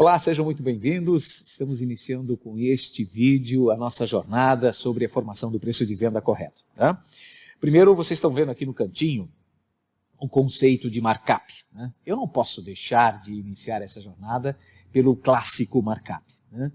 Olá, sejam muito bem-vindos. Estamos iniciando com este vídeo a nossa jornada sobre a formação do preço de venda correto. Tá? Primeiro, vocês estão vendo aqui no cantinho o conceito de markup. Né? Eu não posso deixar de iniciar essa jornada pelo clássico markup. Né?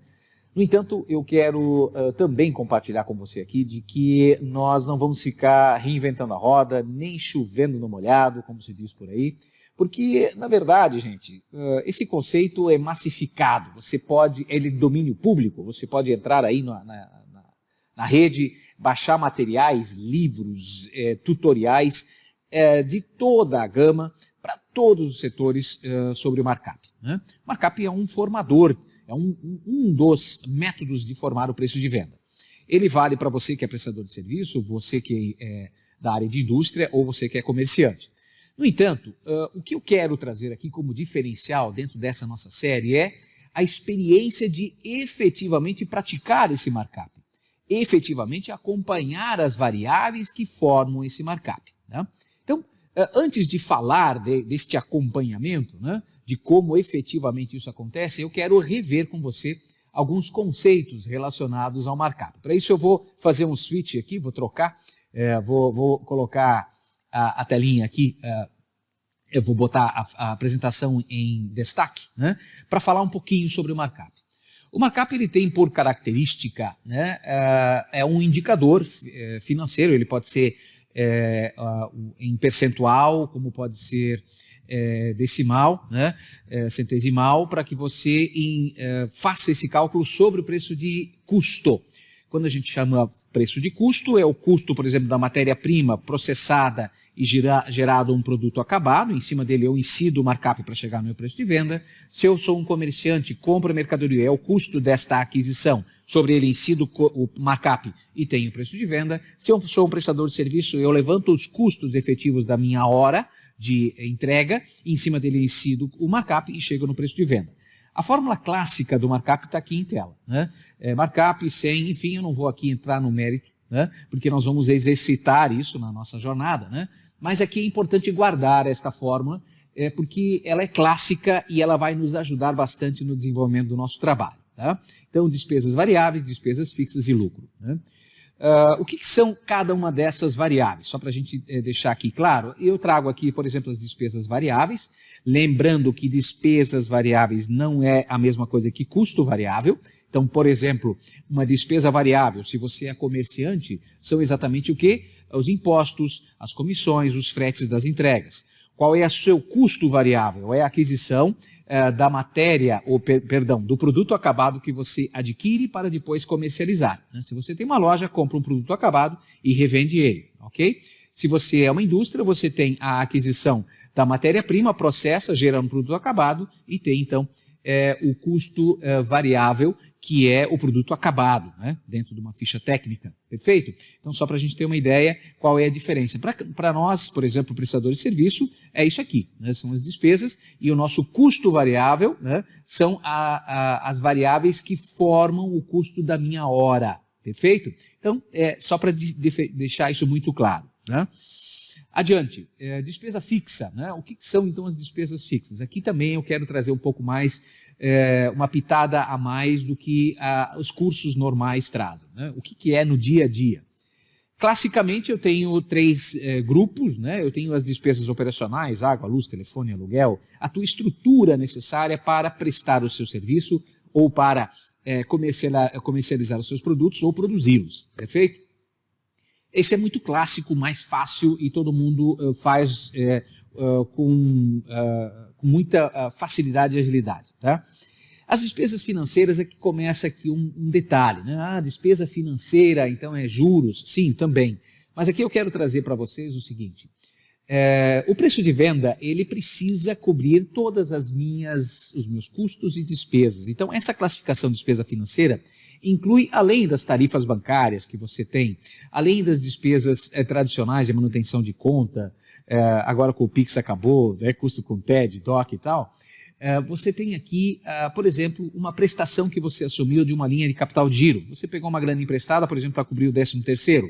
No entanto, eu quero também compartilhar com você aqui de que nós não vamos ficar reinventando a roda, nem chovendo no molhado, como se diz por aí, porque, na verdade, gente, esse conceito é massificado. Você pode, ele é de domínio público, você pode entrar aí na rede, baixar materiais, livros, tutoriais de toda a gama, para todos os setores sobre o markup. Né? Markup é um formador, é um dos métodos de formar o preço de venda. Ele vale para você que é prestador de serviço, você que é da área de indústria ou você que é comerciante. No entanto, o que eu quero trazer aqui como diferencial dentro dessa nossa série é a experiência de efetivamente praticar esse markup, efetivamente acompanhar as variáveis que formam esse markup. Né? Então, antes de falar deste acompanhamento, né, de como efetivamente isso acontece, eu quero rever com você alguns conceitos relacionados ao markup. Para isso eu vou fazer um switch aqui, vou trocar, vou colocar a telinha aqui, eu vou botar a apresentação em destaque, né, para falar um pouquinho sobre o markup. O markup ele tem por característica, né, é um indicador financeiro, ele pode ser em percentual, como pode ser decimal, né, centesimal, para que você faça esse cálculo sobre o preço de custo. Quando a gente chama preço de custo, é o custo, por exemplo, da matéria-prima processada e gerado um produto acabado, em cima dele eu incido o markup para chegar no meu preço de venda. Se eu sou um comerciante, compro a mercadoria, é o custo desta aquisição, sobre ele incido o markup e tenho o preço de venda. Se eu sou um prestador de serviço, eu levanto os custos efetivos da minha hora de entrega, e em cima dele incido o markup e chego no preço de venda. A fórmula clássica do markup está aqui em tela. Né? Markup, 100, enfim, eu não vou aqui entrar no mérito, né? Porque nós vamos exercitar isso na nossa jornada, né? Mas aqui é importante guardar esta fórmula, porque ela é clássica e ela vai nos ajudar bastante no desenvolvimento do nosso trabalho. Tá? Então, despesas variáveis, despesas fixas e lucro. Né? O que são cada uma dessas variáveis? Só para a gente deixar aqui claro, eu trago aqui, por exemplo, as despesas variáveis, lembrando que despesas variáveis não é a mesma coisa que custo variável. Então, por exemplo, uma despesa variável, se você é comerciante, são exatamente o quê? Os impostos, as comissões, os fretes das entregas. Qual é o seu custo variável? É a aquisição da matéria, do produto acabado que você adquire para depois comercializar. Né? Se você tem uma loja, compra um produto acabado e revende ele, ok? Se você é uma indústria, você tem a aquisição da matéria-prima, processa, gera um produto acabado e tem, então, o custo variável, que é o produto acabado, né? Dentro de uma ficha técnica, perfeito? Então, só para a gente ter uma ideia qual é a diferença. Para nós, por exemplo, prestadores de serviço, é isso aqui, né? São as despesas e o nosso custo variável, né? São as variáveis que formam o custo da minha hora, perfeito? Então, só para deixar isso muito claro. Né? Adiante, despesa fixa, né? O que são então as despesas fixas? Aqui também eu quero trazer um pouco mais, uma pitada a mais do que os cursos normais trazem. Né? O que é no dia a dia? Classicamente eu tenho três grupos, né? Eu tenho as despesas operacionais, água, luz, telefone, aluguel, a tua estrutura necessária para prestar o seu serviço ou para comercializar os seus produtos ou produzi-los, perfeito? Esse é muito clássico, mais fácil e todo mundo faz com muita facilidade e agilidade. Tá? As despesas financeiras é que começa aqui um detalhe. Né? Despesa financeira, então é juros? Sim, também. Mas aqui eu quero trazer para vocês o seguinte. O preço de venda, ele precisa cobrir todas os meus custos e despesas. Então, essa classificação de despesa financeira inclui, além das tarifas bancárias que você tem, além das despesas tradicionais de manutenção de conta, agora com o Pix acabou, custo com TED, DOC e tal, você tem aqui, por exemplo, uma prestação que você assumiu de uma linha de capital de giro. Você pegou uma grana emprestada, por exemplo, para cobrir o 13º.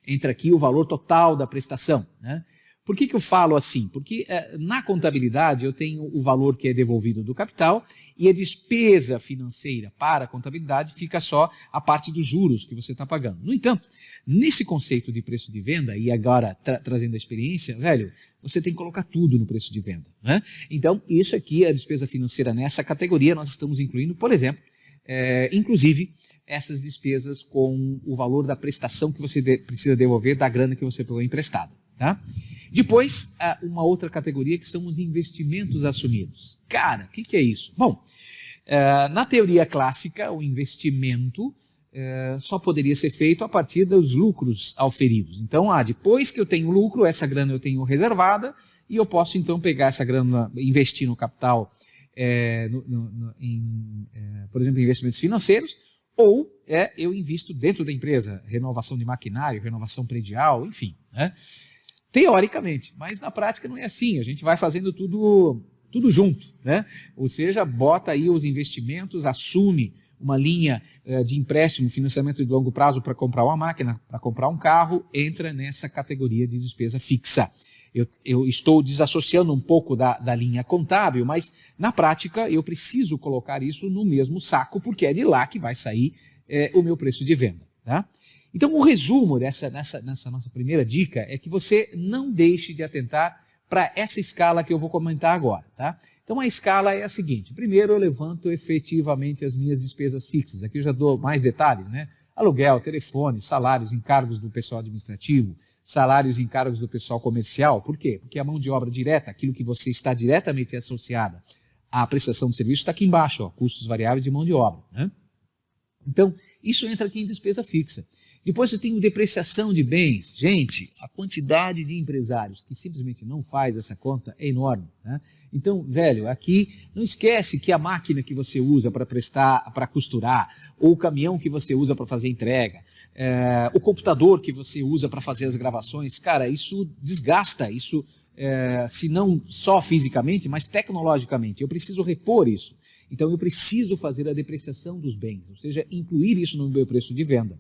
Entra aqui o valor total da prestação. Né? Por que eu falo assim? Porque na contabilidade eu tenho o valor que é devolvido do capital e a despesa financeira para a contabilidade fica só a parte dos juros que você está pagando. No entanto, nesse conceito de preço de venda, e agora trazendo a experiência, velho, você tem que colocar tudo no preço de venda, né? Então, isso aqui, a despesa financeira nessa categoria, nós estamos incluindo, por exemplo, inclusive, essas despesas com o valor da prestação que você precisa devolver da grana que você pegou emprestada, tá? Depois, uma outra categoria que são os investimentos assumidos. Cara, o que é isso? Bom, na teoria clássica, o investimento só poderia ser feito a partir dos lucros auferidos. Então, depois que eu tenho lucro, essa grana eu tenho reservada e eu posso então pegar essa grana, investir no capital, por exemplo, em investimentos financeiros, ou eu invisto dentro da empresa, renovação de maquinário, renovação predial, enfim, né? Teoricamente, mas na prática não é assim, a gente vai fazendo tudo junto, né? Ou seja, bota aí os investimentos, assume uma linha de empréstimo, financiamento de longo prazo para comprar uma máquina, para comprar um carro, entra nessa categoria de despesa fixa. Eu estou desassociando um pouco da linha contábil, mas na prática eu preciso colocar isso no mesmo saco, porque é de lá que vai sair o meu preço de venda, tá? Então, o resumo nessa nossa primeira dica é que você não deixe de atentar para essa escala que eu vou comentar agora, tá? Então, a escala é a seguinte. Primeiro, eu levanto efetivamente as minhas despesas fixas. Aqui eu já dou mais detalhes, né? Aluguel, telefone, salários, encargos do pessoal administrativo, salários e encargos do pessoal comercial. Por quê? Porque a mão de obra direta, aquilo que você está diretamente associada à prestação de serviço, está aqui embaixo, ó, custos variáveis de mão de obra, né? Então, isso entra aqui em despesa fixa. Depois eu tenho depreciação de bens. Gente, a quantidade de empresários que simplesmente não faz essa conta é enorme, né? Então, velho, aqui não esquece que a máquina que você usa para costurar, ou o caminhão que você usa para fazer entrega, o computador que você usa para fazer as gravações, cara, isso desgasta, isso, se não só fisicamente, mas tecnologicamente. Eu preciso repor isso. Então, eu preciso fazer a depreciação dos bens, ou seja, incluir isso no meu preço de venda.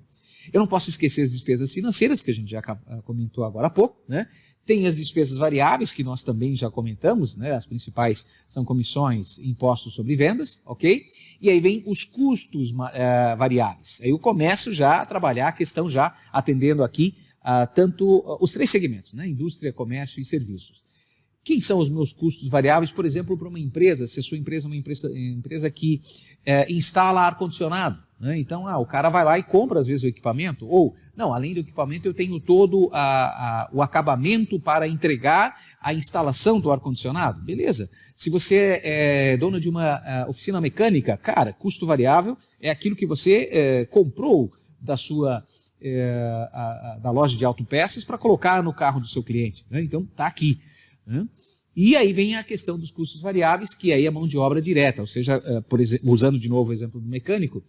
Eu não posso esquecer as despesas financeiras, que a gente já comentou agora há pouco, né? Tem as despesas variáveis, que nós também já comentamos, né? As principais são comissões, impostos sobre vendas, ok? E aí vem os custos variáveis. Aí eu começo já a trabalhar a questão já atendendo aqui tanto os três segmentos, né? Indústria, comércio e serviços. Quem são os meus custos variáveis, por exemplo, para uma empresa, se a sua empresa é uma empresa que instala ar-condicionado, né? Então, o cara vai lá e compra, às vezes, o equipamento, ou, não, além do equipamento, eu tenho todo o acabamento para entregar a instalação do ar-condicionado. Beleza. Se você é dono de uma oficina mecânica, cara, custo variável é aquilo que você comprou da sua da loja de autopeças para colocar no carro do seu cliente, né? Então, está aqui, né? E aí vem a questão dos custos variáveis, que aí é a mão de obra direta, ou seja, por exemplo, usando de novo o exemplo do mecânico,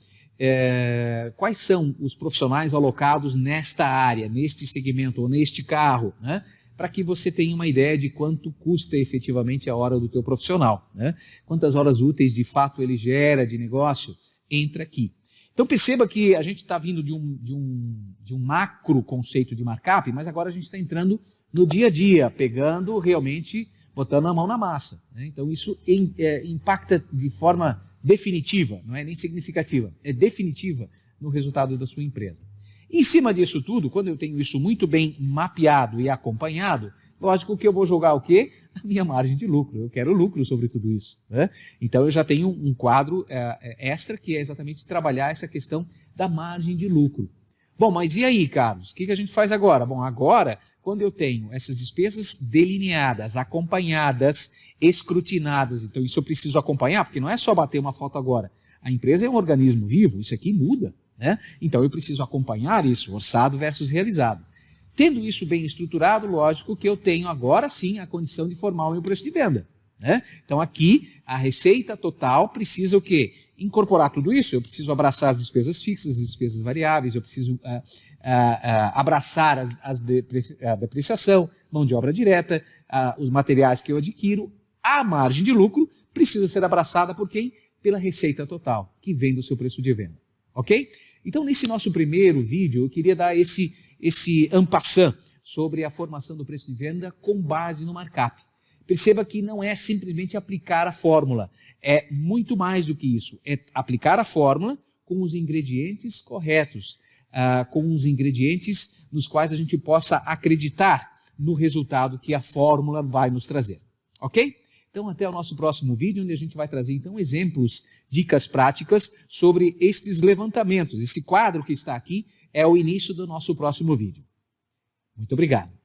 quais são os profissionais alocados nesta área, neste segmento ou neste carro, né? Para que você tenha uma ideia de quanto custa efetivamente a hora do teu profissional, né? Quantas horas úteis de fato ele gera de negócio, entra aqui. Então perceba que a gente está vindo de um macro conceito de markup, mas agora a gente está entrando no dia a dia, pegando realmente, botando a mão na massa, né? Então isso impacta de forma definitiva, não é nem significativa, é definitiva no resultado da sua empresa. Em cima disso tudo, quando eu tenho isso muito bem mapeado e acompanhado, lógico que eu vou jogar o quê? A minha margem de lucro. Eu quero lucro sobre tudo isso, né? Então eu já tenho um quadro extra que é exatamente trabalhar essa questão da margem de lucro. Bom, mas e aí, Carlos? O que a gente faz agora? Bom, agora, quando eu tenho essas despesas delineadas, acompanhadas, escrutinadas, então isso eu preciso acompanhar, porque não é só bater uma foto agora. A empresa é um organismo vivo, isso aqui muda, né? Então eu preciso acompanhar isso, orçado versus realizado. Tendo isso bem estruturado, lógico que eu tenho agora sim a condição de formar o meu preço de venda, né? Então aqui a receita total precisa o quê? Incorporar tudo isso. Eu preciso abraçar as despesas fixas, as despesas variáveis, eu preciso abraçar a depreciação, mão de obra direta, os materiais que eu adquiro. A margem de lucro precisa ser abraçada por quem? Pela receita total, que vem do seu preço de venda. Ok? Então, nesse nosso primeiro vídeo, eu queria dar esse en passant sobre a formação do preço de venda com base no markup. Perceba que não é simplesmente aplicar a fórmula, é muito mais do que isso. É aplicar a fórmula com os ingredientes corretos, com os ingredientes nos quais a gente possa acreditar no resultado que a fórmula vai nos trazer. Ok? Então, até o nosso próximo vídeo, onde a gente vai trazer então exemplos, dicas práticas sobre estes levantamentos. Esse quadro que está aqui é o início do nosso próximo vídeo. Muito obrigado.